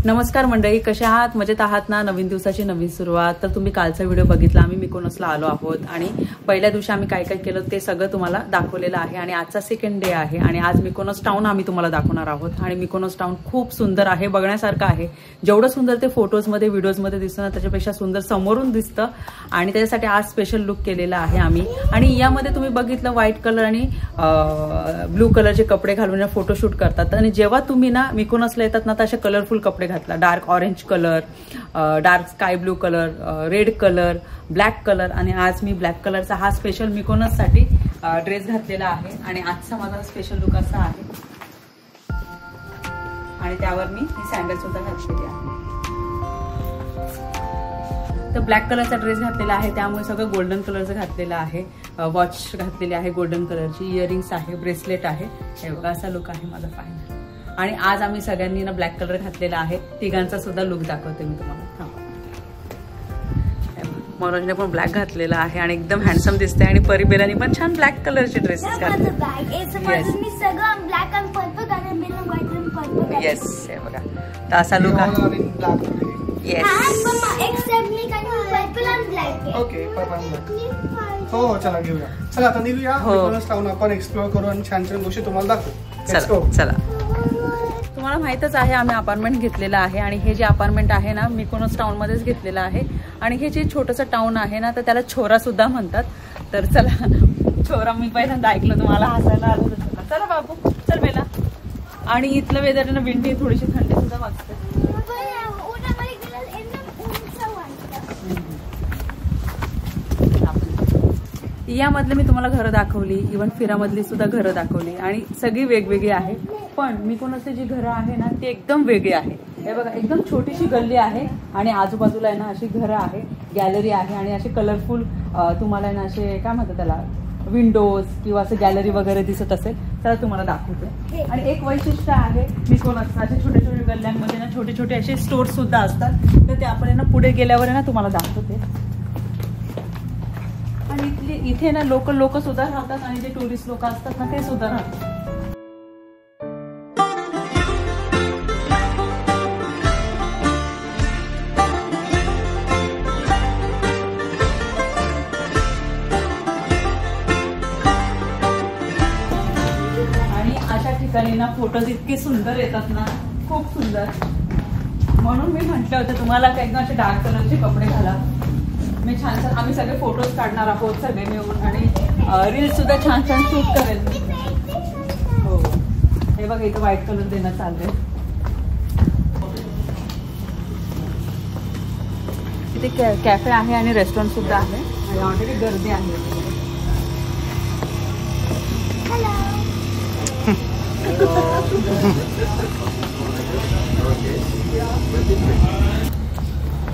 नमस्कार मंडळी, कशा आहात? मजेत आहात ना? नवीन दिवसाची नवीन सुरुवात. तर तुम्ही कालचा व्हिडिओ बघितला, आम्ही मिकोनसला आलो आहोत आणि पहिल्या दिवशी आम्ही काय काय केलं ते सगळं तुम्हाला दाखवलेलं आहे. आणि आजचा सेकंड डे आहे आणि आज मिकोनस टाउन आम्ही तुम्हाला दाखवणार आहोत. आणि मिकोनस टाउन खूप सुंदर आहे, बघण्यासारखं आहे. जेवढं सुंदर ते फोटोजमध्ये व्हिडिओजमध्ये दिसतं ना, त्याच्यापेक्षा सुंदर समोरून दिसतं. आणि त्याच्यासाठी आज स्पेशल लुक केलेला आहे आम्ही. आणि यामध्ये तुम्ही बघितलं व्हाईट कलर आणि ब्लू कलरचे कपडे घालून फोटोशूट करतात. आणि जेव्हा तुम्ही ना मिकोनसला येतात ना, तर असे कलरफुल कपडे घातला. Dark orange colour, dark sky blue colour, red colour, black colour. आणि आज मी ब्लॅक कलरचा हा स्पेशल मिकोनससाठी ड्रेस घातलेला आहे. आणि आजचा माझा स्पेशल लुक असा आहे. आणि त्यावर मी ही सँडल सुद्धा घातलेली आहे. तर ब्लॅक कलरचा ड्रेस घातलेला आहे, त्यामुळे सगळं गोल्डन कलरचं घातलेलं आहे. वॉच घातलेली आहे गोल्डन कलरची, इयरिंग्स आहे, ब्रेसलेट आहे. हे बघा असा लुक आहे माझा फायनल. आणि आज आम्ही सगळ्यांनी ना ब्लॅक कलर घातलेला आहे. तिघांचा सुद्धा लुक दाखवते मी तुम्हाला. मनोजने पण ब्लॅक घातलेला आहे आणि एकदम हँडसम दिसते. आणि परिबेलानी पण छान ब्लॅक कलरचे ड्रेसेस घातले. येस, हे बघा तर असा लुक आहे. येस, हो चला घेऊया. चला आता निघूया. मिकोनस टाउन आपण एक्सप्लोर करू आणि छान छान गोष्टी तुम्हाला दाखवू. चला. तुम्हाला माहितच आहे आम्ही अपार्टमेंट घेतलेलं आहे. आणि हे जे अपार्टमेंट आहे ना मिकोनस टाउन मध्येच घेतलेलं आहे. आणि हे जे छोटंसं टाउन आहे ना, तर त्याला छोरा सुद्धा म्हणतात. तर चला, छोरा मी पहिल्यांदा ऐकलं, तुम्हाला हसायला आलं तर चला बाबू चल बेला. आणि इथलं वेदर ना विंडी, थोडीशी थंडी सुद्धा वाजते. यामधले मी तुम्हाला घरं दाखवली, इव्हन फिरामधली सुद्धा घरं दाखवली. आणि सगळी वेगवेगळी आहे. पण मिकोनसची जी घरं आहे ना ती एकदम वेगळी आहे. हे बघा एकदम छोटीशी गल्ली आहे आणि आजूबाजूला आहे ना अशी घरं आहे, गॅलरी आहे. आणि असे कलरफुल तुम्हाला ना असे काय म्हणतात त्याला, विंडोज किंवा असं गॅलरी वगैरे दिसत असेल तर तुम्हाला दाखवते. आणि एक वैशिष्ट्य आहे मिकोनसचं, असे छोटे छोटे गल्ल्यांमध्ये ना छोटे छोटे असे स्टोर्स सुद्धा असतात. तर ते आपण ना पुढे गेल्यावर ना तुम्हाला दाखवते. आणि इथे ना लोकल लोक सुद्धा राहतात आणि जे टुरिस्ट लोक असतात ना ते सुद्धा राहतात. आणि अशा ठिकाणी ना फोटोज इतके सुंदर येतात ना, खूप सुंदर. म्हणून मी म्हटलं होतं तुम्हाला काही असे डार्क कलरचे कपडे घाला. मी छान छान आम्ही सगळे फोटोज काढणार आहोत सगळे मिळून. आणि रील्स सुद्धा छान छान शूट करेल. हो, हे बघा इथं व्हाईट कलर देणं चाललंय. इथे कॅफे आहे आणि रेस्टॉरंट सुद्धा आहे. आणि ऑलरेडी गर्दी आहे.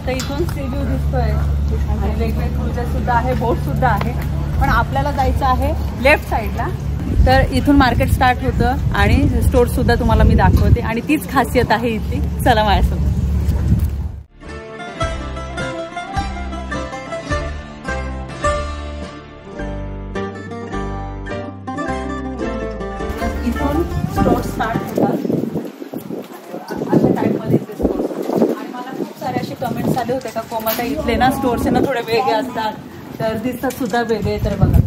तर इथून सी व्ह्यू दिसतोय. आणि वेगवेगळे क्रुझर सुद्धा आहे, बोट सुद्धा आहे. पण आपल्याला जायचं आहे लेफ्ट साईडला. तर इथून मार्केट स्टार्ट होतं आणि स्टोर सुद्धा तुम्हाला मी दाखवते. आणि तीच खासियत आहे इथली. चला माझ्यासोबत. इथून स्टोर स्टार्ट होतात. अशा टाईपमध्ये इथे स्टोर्स. आणि मला खूप सारे असे कमेंट्स आले होते का कोमलताई इथले ना स्टोर्स ना थोडे वेगळे असतात, तर दिसतात सुद्धा वेगळे. तर बघा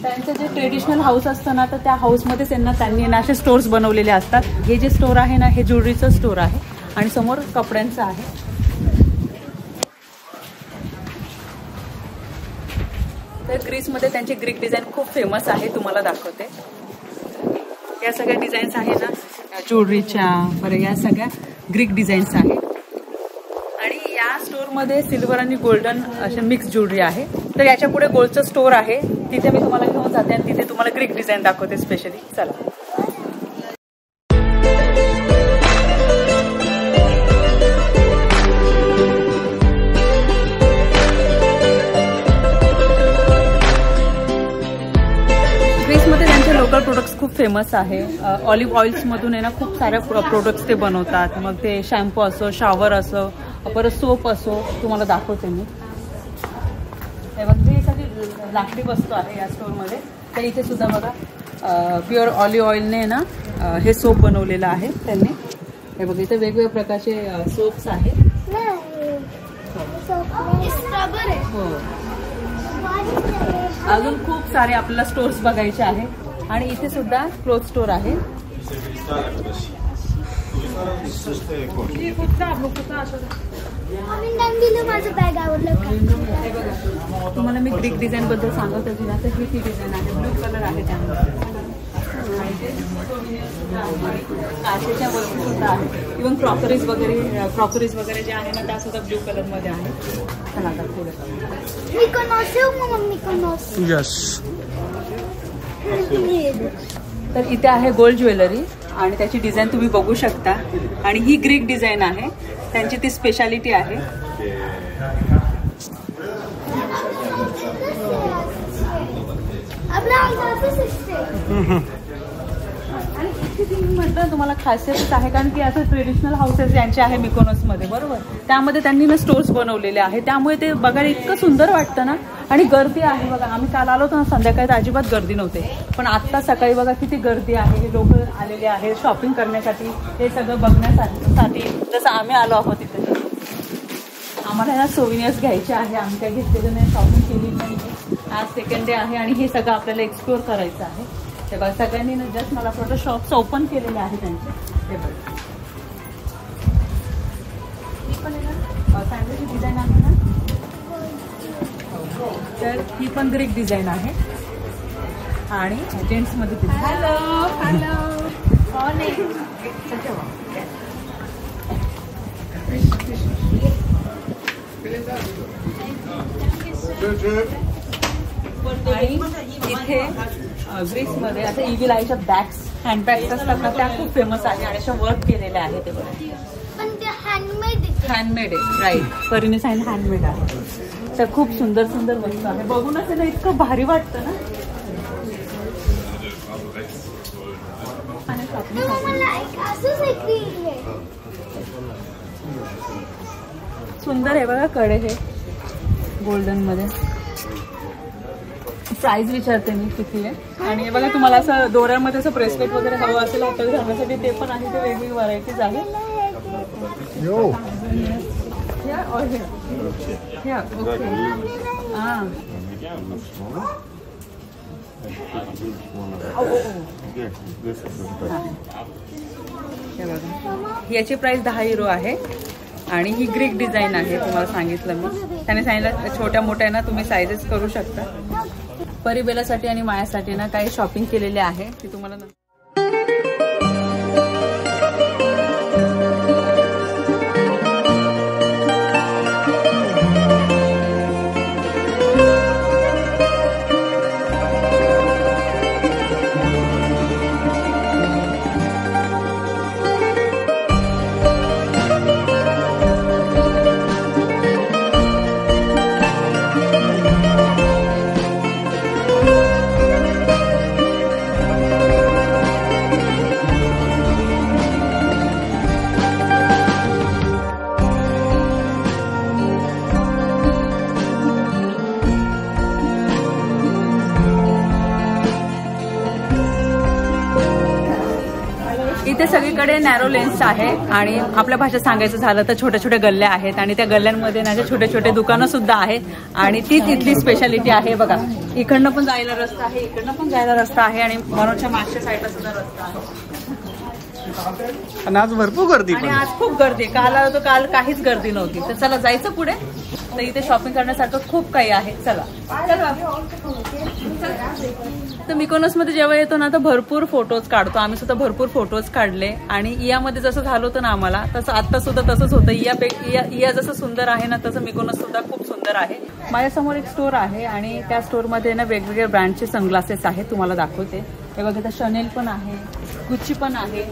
त्यांचं जे ट्रेडिशनल हाऊस असतं ना, तर त्या हाऊसमध्ये त्यांनी ना असे स्टोर्स बनवलेले असतात. हे जे स्टोर आहे ना हे ज्वेलरीचं स्टोर आहे आणि समोर कपड्यांचं आहे. तर ग्रीसमध्ये त्यांची ग्रीक डिझाईन खूप फेमस आहे, तुम्हाला दाखवते. या सगळ्या डिझाईन्स आहे ना ज्वेलरीच्या, बरं या सगळ्या ग्रीक डिझाईन्स आहेत. आणि या स्टोअरमध्ये सिल्वर आणि गोल्डन असे मिक्स ज्वेलरी आहे. तर याच्या पुढे गोल्डचं स्टोअर आहे, तिथे मी तुम्हाला घेऊन जाते आणि तिथे तुम्हाला ग्रीक डिझाईन दाखवते स्पेशली. चला. ग्रीसमध्ये त्यांचे लोकल प्रोडक्ट्स खूप फेमस आहे. ऑलिव्ह ऑइल्समधून आहे ना खूप साऱ्या प्रोडक्ट्स ते बनवतात. मग ते शॅम्पू असो, शॉवर असो, परत सोप असो, तुम्हाला दाखवते मी. हे बघा ही सगळी लाकडी वस्तू आहे या स्टोअरमध्ये. तर इथे सुद्धा बघा प्युअर ऑलिव्ह ऑइलने ना हे सोप बनवलेलं आहे त्यांनी. हे बघ इथे वेगवेगळ्या प्रकारचे सोप्स आहेत. हो अजून खूप सारे आपल्याला स्टोर्स बघायचे आहेत आणि इथे सुद्धा क्लोथ स्टोर आहे. तुम्हाला मी ग्रीक डिझाईन बद्दल सांगत होती ना, तर ही ती डिझाईन आहे. ब्लू कलर आहे त्यामध्ये. काचेच्या वस्तू सुद्धा आहेत. इव्हन क्रॉकरीज वगैरे जे आहे ना त्या सुद्धा ब्लू कलर मध्ये आहे. चला आता पुढे. तर इथे आहे गोल्ड ज्वेलरी आणि त्याची डिझाईन तुम्ही बघू शकता. आणि ही ग्रीक डिझाईन आहे, त्यांची ती स्पेशालिटी आहे. आणि इथे म्हटलं तुम्हाला खासियतच आहे, कारण की असं ट्रेडिशनल हाऊसेस ज्यांचे आहे मिकोनोसमध्ये, बरोबर, त्यामध्ये त्यांनी ना स्टोर्स बनवलेले आहे. त्यामुळे ते बघायला इतकं सुंदर वाटतं ना. आणि गर्दी आहे बघा. आम्ही काल आलो होतो ना संध्याकाळी, तर अजिबात गर्दी नव्हते, पण आत्ता सकाळी बघा किती गर्दी आहे. लोक आलेले आहेत शॉपिंग करण्यासाठी, हे सगळं बघण्यासाठी. जसं आम्ही आलो आहोत तिथे. आम्हाला ना सोविनियर्स घ्यायचे आहे. आम्ही काही घेतलेलं नाही, शॉपिंग केली नाही. आज सेकंड डे आहे आणि हे सगळं आपल्याला एक्सप्लोअर करायचं आहे. ते बघा सगळ्यांनी ना जस्ट मला थोडं शॉप्स ओपन केलेले आहे त्यांचे. हे बघा सँडलची डिझाईन आहे ना, तर ही पण ग्रीक डिझाईन आहे. आणि जेंट्समध्ये ती इथे ग्रीसमध्ये आता इव्हिल आयच्या बॅग्स, हँडबॅग्स असतात ना, त्या खूप फेमस आहे आणि अशा वर्क केलेल्या आहे. ते बघा हँडमेड आहे. राईट, परीने सांगितलं हँडमेड आहे. तर खूप सुंदर सुंदर वस्तू आहे. बघूनच ना इतकं भारी वाटतं ना. सुंदर आहे बघा कडे हे गोल्डन मध्ये. प्राइस विचारते मी किती आहे. आणि बघा तुम्हाला असं दोऱ्यामध्ये असं ब्रेसलेट वगैरे हवं असेल हातात घालण्यासाठी, ते पण आहे. ते वेगवेगळी व्हरायटीज आहे. याची प्राइस 10 युरो आहे. आणि ही ग्रीक डिझाईन आहे, तुम्हाला सांगितलं मी. त्याने सांगितलं छोट्या मोठ्या ना तुम्ही साईजेस करू शकता. परिबेलासाठी आणि मायासाठी ना काही शॉपिंग केलेले आहे, ती तुम्हाला इथे सगळीकडे नॅरो लेन्स आहे. आणि आपल्या भाषेत सांगायचं झालं तर छोट्या छोट्या गल्ल्या आहेत. आणि त्या गल्ल्यांमध्ये ना छोटे छोटे दुकानं सुद्धा आहेत. आणि तीच इथली स्पेशालिटी आहे. बघा इकडनं पण जायला रस्ता आहे, इकडनं पण जायला रस्ता आहे. आणि मनोजच्या मागच्या साईडला सुद्धा रस्ता आहे. आणि आज भरपूर गर्दी. आणि आज खूप गर्दी. काल आलो तर काल काहीच गर्दी नव्हती. तर चला जायचं पुढे. तर इथे शॉपिंग करण्यासारखं खूप काही आहे. चला. तर मिकोनोसमध्ये जेव्हा येतो ना तर भरपूर फोटोज काढतो. आम्ही सुद्धा भरपूर फोटोज काढले. आणि इयामध्ये जसं झालं होतं ना आम्हाला, तसं आता सुद्धा तसंच होतं. इया जसं सुंदर आहे ना, तसं मिकोनोस सुद्धा खूप सुंदर आहे. माझ्यासमोर एक स्टोर आहे आणि त्या स्टोअरमध्ये ना वेगवेगळ्या ब्रँडचे सनग्लासेस आहेत, तुम्हाला दाखवते. हे बघा इथं शनेल पण आहे, गुच्ची पण आहे.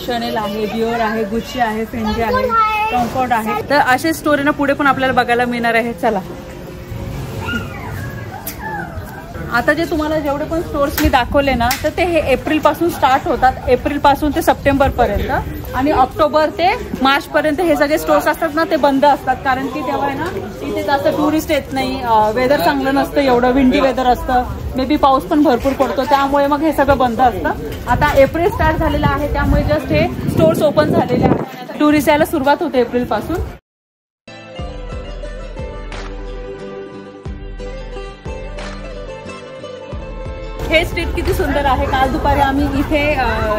शनेल आहे, डिओर आहे, गुच्ची आहे, फेंजी आहे, कम्फर्ट आहे. तर असे स्टोरी ना पुढे पण आपल्याला बघायला मिळणार आहे. चला आता जे तुम्हाला जेवढे पण स्टोर्स मी दाखवले ना, तर ते हे एप्रिल पासून स्टार्ट होतात. एप्रिल पासून ते सप्टेंबर पर्यंत. आणि ऑक्टोबर ते मार्च पर्यंत हे सगळे स्टोर्स असतात ना, ते बंद असतात. कारण की तेव्हा आहे ना इथे जास्त टुरिस्ट येत नाही. वेदर चांगलं नसतं, एवढं विंडी वेदर असतं. मे बी पाऊस पण भरपूर पडतो, त्यामुळे मग हे सगळं बंद असतं. आता एप्रिल स्टार्ट झालेलं आहे, त्यामुळे जस्ट हे स्टोर्स ओपन झालेले आहेत. टुरिस्ट यायला सुरुवात होते एप्रिल पासून. हे स्ट्रीट किती सुंदर आहे. काल दुपारी आम्ही इथे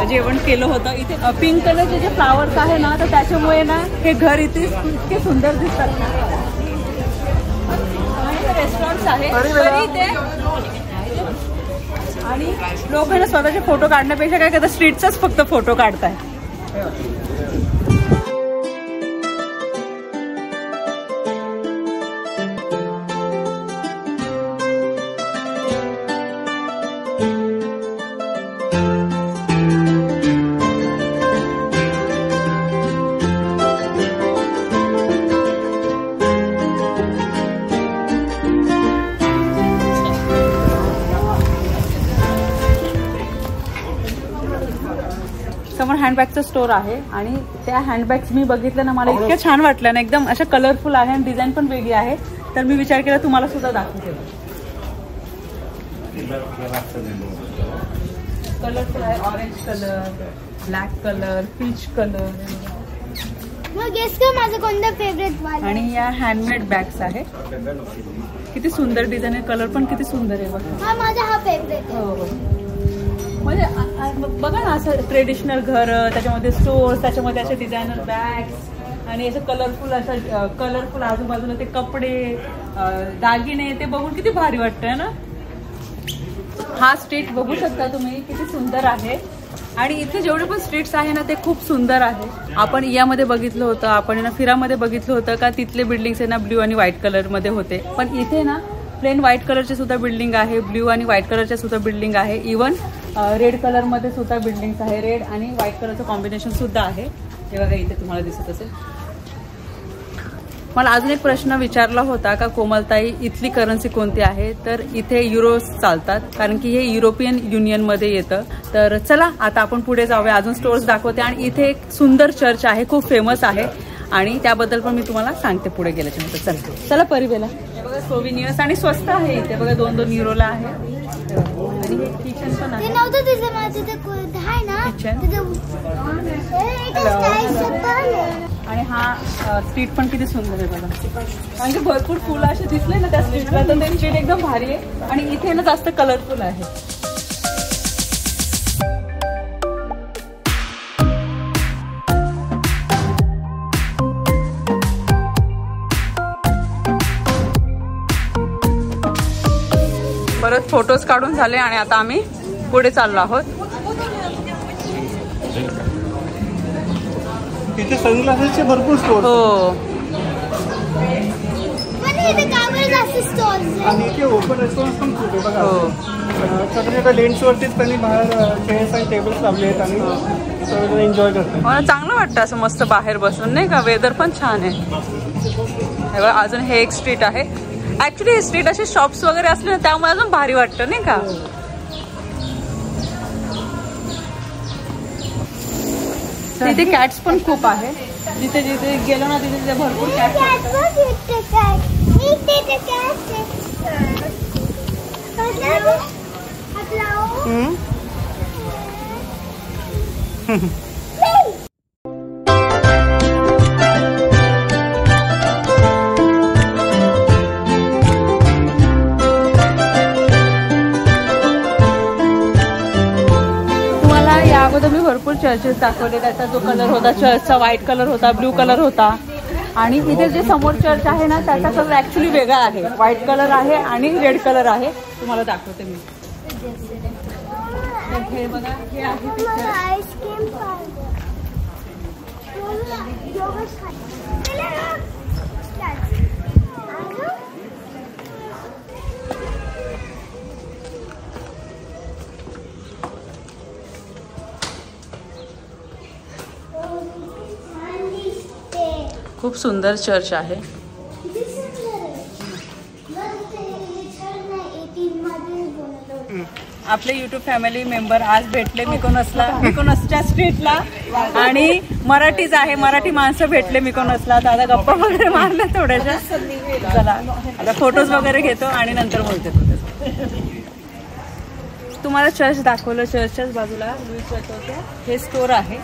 जेवण केलं होतं. इथे पिंक कलरचे जे फ्लावर्स आहे ना, तर त्याच्यामुळे ना हे घर इथे इतके सुंदर दिसतात. रेस्टॉरंट्स आहे इथे, आणि लोक ना स्वतःचे फोटो काढण्यापेक्षा काय करतात, स्ट्रीटचाच फक्त फोटो काढताय. समोर हँडबॅगचं स्टोर आहे, आणि त्या हँडबॅग्स मी बघितल्या ना, मला इतक्या छान वाटल्या ना, एकदम अशा कलरफुल आहे आणि डिझाईन पण वेगळी आहे. तर मी विचार केला तुम्हाला सुद्धा दाखवते. कलरफुल आहे, orange colour, black colour, peach colour. माझं कोणतं फेवरेट वाला. आणि या हँडमेड बॅग्स आहे. किती सुंदर डिझाईन आहे, कलर पण किती सुंदर आहे बघा. हा माझा हा फेवरेट. हो, म्हणजे बघा ना, असं ट्रेडिशनल घर, त्याच्यामध्ये स्टोर्स, त्याच्यामध्ये असे डिझायनर बॅग्स, आणि असं कलरफुल आजूबाजूला ते कपडे, दागिने, ते बघून किती भारी वाटतंय ना. हा स्ट्रीट बघू शकता तुम्ही, किती सुंदर आहे. आणि इथे जेवढे पण स्ट्रीट्स आहे ना, ते खूप सुंदर आहे. आपण यामध्ये बघितलं होतं, आपण ना फिरामध्ये बघितलं होतं का, तिथले बिल्डिंग्स आहे ना ब्ल्यू आणि व्हाईट कलरमध्ये होते. पण इथे ना प्लेन व्हाईट कलरचे सुद्धा बिल्डिंग आहे, ब्ल्यू आणि व्हाईट कलरच्या सुद्धा बिल्डिंग आहे. इवन रेड कलरमध्ये सुद्धा बिल्डिंग्स आहे. रेड आणि व्हाईट कलरचं कॉम्बिनेशन सुद्धा आहे. हे बघा इथे तुम्हाला दिसत असेल. मला अजून एक प्रश्न विचारला होता का, कोमलताई इथली करन्सी कोणती आहे, तर इथे युरोज चालतात, कारण की हे युरोपियन युनियनमध्ये येतं. तर चला आता आपण पुढे जाऊया, अजून स्टोर्स दाखवते. आणि इथे एक सुंदर चर्च आहे, खूप फेमस आहे, आणि त्याबद्दल पण मी तुम्हाला सांगते पुढे गेल्याच्या नंतर. चला परिवेला. हे बघा सोविनियर्स, आणि स्वस्त आहे इथे बघा, 2-2 युरोला आहे. आणि हे किचन पण आहे. आणि हा स्ट्रीट पण किती सुंदर आहे बघा, कारण की भरपूर फुलं असे दिसले ना त्या स्ट्रीटला, तर ते स्ट्रीट एकदम भारी आहे. आणि इथे ना जास्त कलरफुल आहे. परत फोटोज काढून झाले, आणि आता आम्ही पुढे चाललो आहोत. इथे सनग्लासेसचे भरपूर स्टोर. हो, आणि इथे ओपन रेस्टॉरंट पण खूप आहे बघा. छोट्या छोट्या लेन्सवरतीच त्यांनी बाहेर चेअर्स आणि टेबल्स लावले आहेत, आणि सगळं एन्जॉय करतात. मला चांगलं वाटतं असं मस्त बाहेर बसून, नाही का. वेदर पण छान आहे. अजून हे एक स्ट्रीट आहे. ऍक्च्युली हे स्ट्रीट असे शॉप्स वगैरे असले ना, त्यामुळे अजून भारी वाटतं, नाही का. तिथे कॅट्स पण खूप आहे. जिथे जिथे गेलो ना, तिथे तिथे भरपूर कॅट्स. अगोदर मी भरपूर चर्चेस दाखवले. त्याचा जो कलर होता चर्चचा, व्हाईट कलर होता, ब्ल्यू कलर होता. आणि इथे जे समोर चर्च आहे ना, त्याचा कलर ऍक्च्युली वेगळा आहे. व्हाईट कलर आहे आणि रेड कलर आहे. तुम्हाला दाखवते मी. हे बघा, हे आहे खूप सुंदर चर्च आहे. आपले युट्यूब फॅमिली मेंबर आज भेटले मिकोनसच्या स्ट्रीटला, आणि मराठीच आहे, मराठी माणसं भेटले मिकोनसला. दादा गप्पा वगैरे मारल्या थोड्याशा. चला आता फोटोज वगैरे घेतो आणि नंतर बोलते. तुम्हाला चर्च दाखवलं, चर्चच्याच बाजूला लुईस व्हिटॉनचं हे स्टोर आहे.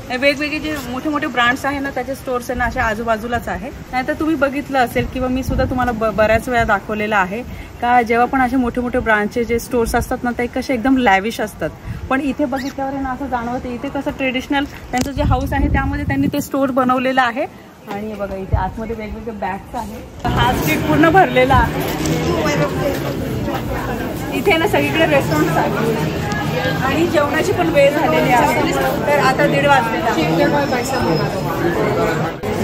वेगवेगळे जे मोठे मोठे ब्रँड्स आहे ना त्याचे स्टोर्स आहे ना अशा आजूबाजूलाच आहे. नाहीतर तुम्ही बघितलं असेल किंवा मी सुद्धा तुम्हाला बऱ्याच वेळा दाखवलेलं आहे का जेव्हा पण असे मोठे मोठे ब्रँडचे जे स्टोर्स असतात ना ते कसे एकदम लॅविश असतात. पण इथे बघितल्यावर ना असं जाणवतं इथे कसं ट्रेडिशनल त्यांचं जे हाऊस आहे त्यामध्ये त्यांनी ते स्टोर बनवलेलं आहे. आणि बघा इथे आतमध्ये वेगवेगळे बॅग्स आहेत. हा स्ट्रीट पूर्ण भरलेला आहे. इथे ना सगळीकडे रेस्टॉरंट्स आहेत आणि जेवणाची पण वेळ झालेली आहे. तर आता 1:30 वाजलेला.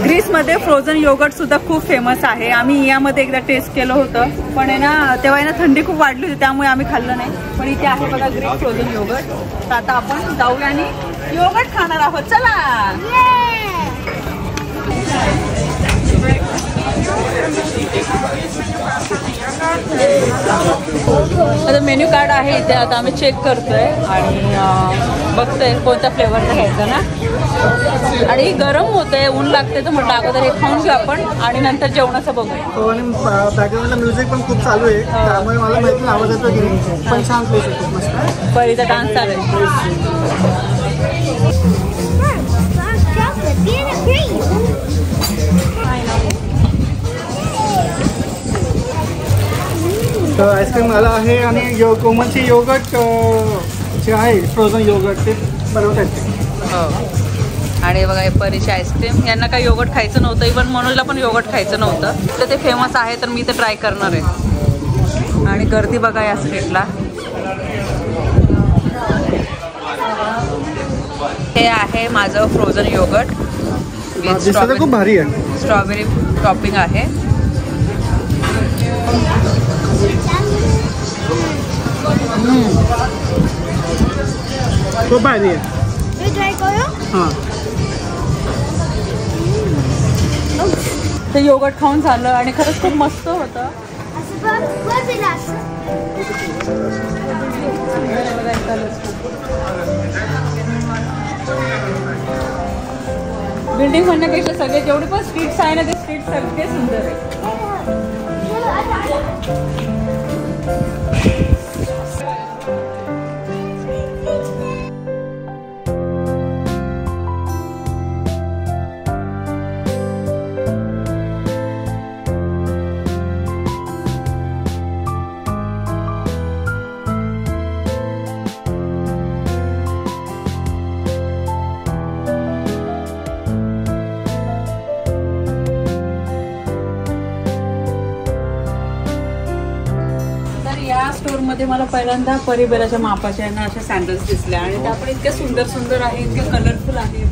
ग्रीसमध्ये फ्रोझन योगर्ट सुद्धा खूप फेमस आहे. आम्ही यामध्ये एकदा टेस्ट केलं होतं पण आहे ना तेव्हा आहे ना थंडी खूप वाढली होती त्यामुळे आम्ही खाल्लं नाही. पण इथे आहे बघा ग्रीस फ्रोझन योगर्ट. तर आता आपण जाऊया आणि योगर्ट खाणार आहोत. चला. आता मेन्यू कार्ड आहे इथे. आता आम्ही चेक करतोय आणि बघतोय कोणत्या फ्लेवरचा घ्यायचा ना. आणि गरम होतंय, ऊन लागते तर म्हटलं अगोदर हे खाऊन घेऊ आपण आणि नंतर जेवणाचं बघू. आणि बॅकग्राऊंडला म्युझिक पण खूप चालू आहे त्यामुळे मला माहिती आवाज येतो की नाही. पण छान प्लेस आहे मस्त. परीचा डान्स चालू आहे. तर आईस्क्रीम आला आहे आणि कोमलची योगर्ट जे आहे फ्रोझन योगर्ट ते बनवतात ते. हो. आणि बघा हे परीची आईस्क्रीम. यांना काही योगर्ट खायचं नव्हतं, इव्हन मनोजला पण योगर्ट खायचं नव्हतं. तर ते फेमस आहे तर मी ते ट्राय करणार आहे. आणि गर्दी बघा या स्ट्रीटला. हे आहे माझं फ्रोझन योगर्ट. खूप भारी आहे. स्ट्रॉबेरी टॉपिंग आहे. खूप भारी आहे. हां ते योगर्ट खाऊन झालं आणि खरंच खूप मस्त होतं. बिल्डिंग म्हणण्यापेक्षा सगळे जेवढे पण स्ट्रीट्स आहे ना ते स्ट्रीट सगळे सुंदर आहे. या स्टोअरमध्ये मला पहिल्यांदा परिबेराच्या मापाच्या ना अशा सँडल्स दिसल्या आणि त्या पण इतक्या सुंदर सुंदर आहे, इतके कलरफुल आहे.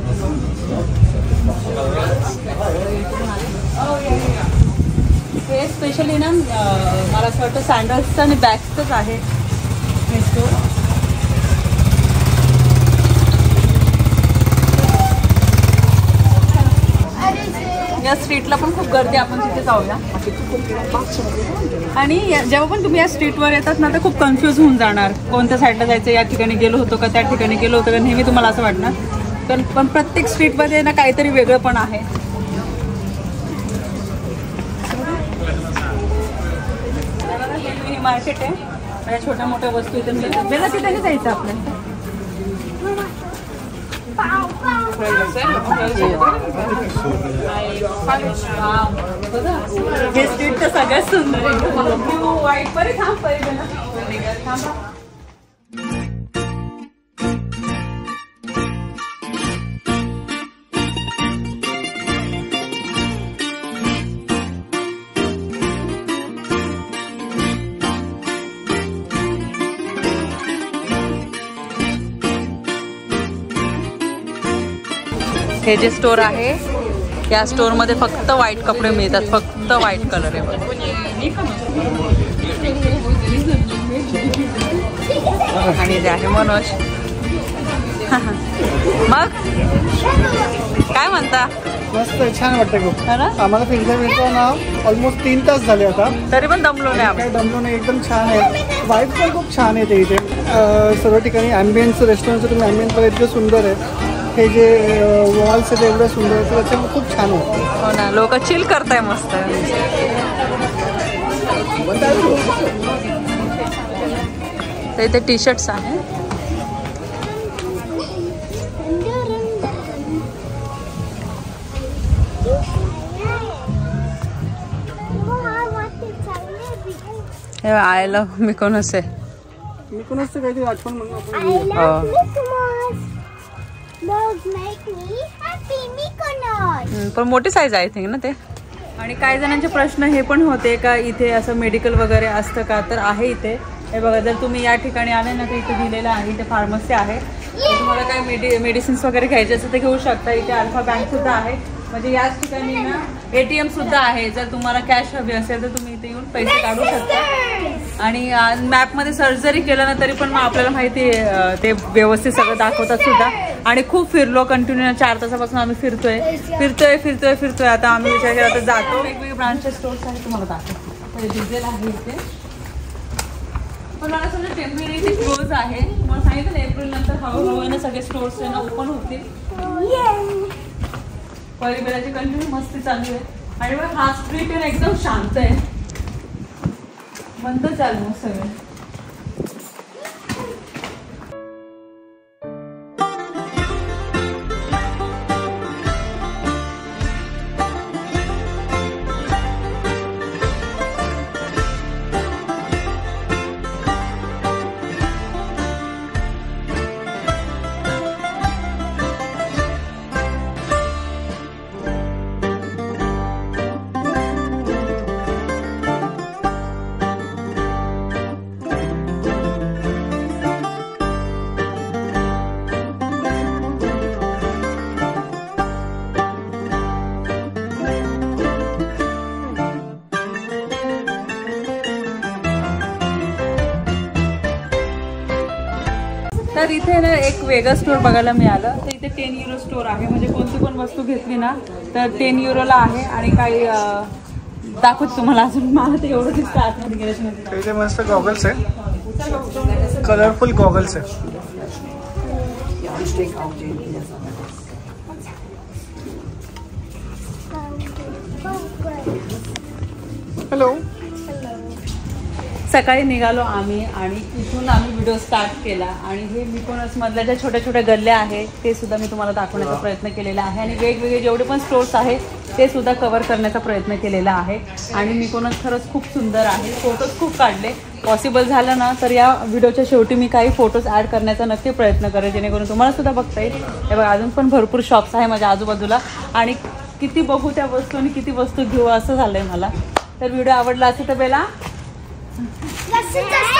हे स्पेशली ना मला असं वाटतं सँडल्सचं आणि बॅग्सचंच आहे हे स्टोअर. या स्ट्रीटला पण खूप गर्दी, आपण तिथे जाऊया. आणि जेव्हा पण तुम्ही या स्ट्रीटवर येतात ना तर खूप कन्फ्यूज होऊन जाणार कोणत्या साईडला जायचं. या ठिकाणी गेलो होतो का त्या ठिकाणी गेलो होतो का नेहमी तुम्हाला असं वाटणार. पण प्रत्येक स्ट्रीटमध्ये ना काहीतरी वेगळं पण आहे. मार्केट आहे, छोट्या मोठ्या वस्तू इथे मिळतात. बेला तिथे जायचं आपल्याला. हे स्ट्रीट तर सगळ्यात सुंदर आहे. वाईट परी थांब परी थांबा. हे जे स्टोर आहे या स्टोअरमध्ये फक्त व्हाईट कपडे मिळतात, फक्त व्हाईट कलर आहे. आणि जे आहे मनोज. मग काय म्हणता? मस्त छान वाटतं खूप. आम्हाला फिरता फिरता ना ऑलमोस्ट 3 तास झाले आता, तरी पण दमलो नाही. काय दमलो नाही, एकदम छान आहे. वाईब पण खूप छान आहे ते इथे. सर्व ठिकाणी ॲम्बियन्स, रेस्टॉरंटचं तुम्ही ॲम्बियन्स पण इतकं सुंदर आहे. हे जे वॉल्स आहेत एवढं सुंदर आहे, त्याच्यामुळे खूप छान होतं. हो ना, लोक चिल करताय मस्त. तर इथे टी शर्ट्स आहे. हे आय लव्ह मिकोनस आहे. मिकोनसचं काहीतरी आठवण म्हणून आपण I love Mickey Dogs make me happy, Mykonos. पण मोठी साईज आहे थिंक ना ते. आणि काही जणांचे प्रश्न हे पण होते का इथे असं मेडिकल वगैरे असतं का, तर आहे इथे. हे बघा, जर तुम्ही या ठिकाणी आले ना तर इथे दिलेलं आहे, इथे फार्मसी आहे. तर तुम्हाला काही मेडिसिन्स वगैरे घ्यायचे असेल तर घेऊ शकता. इथे अल्फा बँक सुद्धा आहे, म्हणजे याच ठिकाणी ना ATM सुद्धा आहे. जर तुम्हाला कॅश हवी असेल तर तुम्ही इथे येऊन पैसे काढू शकता. आणि मॅपमध्ये सर्च जरी केलं ना तरी पण मग आपल्याला माहिती आहे ते व्यवस्थित सगळं दाखवतात सुद्धा. आणि खूप फिरलो, कंटिन्यू 4 तासापासून आम्ही फिरतोय. आता आम्ही विचार केला तर जातो. वेगवेगळे ब्रांचेस स्टोर्स आहेत, तुम्हाला दाखवतो. डिझेल आहे इथे, पण मला समजा टेम्पररी इथे क्लोज आहे. मला सांगितलं ना एप्रिल नंतर हळूहळू ना सगळे स्टोर्स ना ओपन होतील. परिवाराची कंटिन्यू मस्ती चालू आहे. आणि मग हा स्ट्रीट आहे एकदम शांत आहे, बंद चालू सगळं. तर इथे ना एक वेगळं स्टोर बघायला मिळालं. तर इथे 10 युरो स्टोर आहे, म्हणजे कोणती पण वस्तू घेतली ना तर 10 युरोला आहे. आणि काही दाखवत तुम्हाला अजून, मला ते एवढं दिसतं आतमध्ये गेल्याच्या. इथे मस्त गॉगल्स आहे, कलरफुल गॉगल्स आहे. हॅलो. सकाळी निघालो आम्ही आणि इथून आम्ही व्हिडिओ स्टार्ट केला. आणि हे मिकोनस मधल्या ज्या छोट्या छोट्या गल्ल्या आहेत ते सुद्धा मी तुम्हाला दाखवण्याचा प्रयत्न केलेला आहे. आणि वेगवेगळे जेवढे पण स्टोर्स आहेत ते सुद्धा कव्हर करण्याचा प्रयत्न केलेला आहे. आणि मिकोनस खरंच खूप सुंदर आहे. फोटोज खूप काढले. पॉसिबल झालं ना तर या व्हिडिओच्या शेवटी मी काही फोटोज ॲड करण्याचा नक्की प्रयत्न करेन, जेणेकरून तुम्हाला सुद्धा बघता येईल. हे बघा, अजून पण भरपूर शॉप्स आहे माझ्या आजूबाजूला. आणि किती बघू त्या वस्तू आणि किती वस्तू घेऊ असं झालंय मला. तर व्हिडिओ आवडला असेल तर बेला जास्तीत जास्त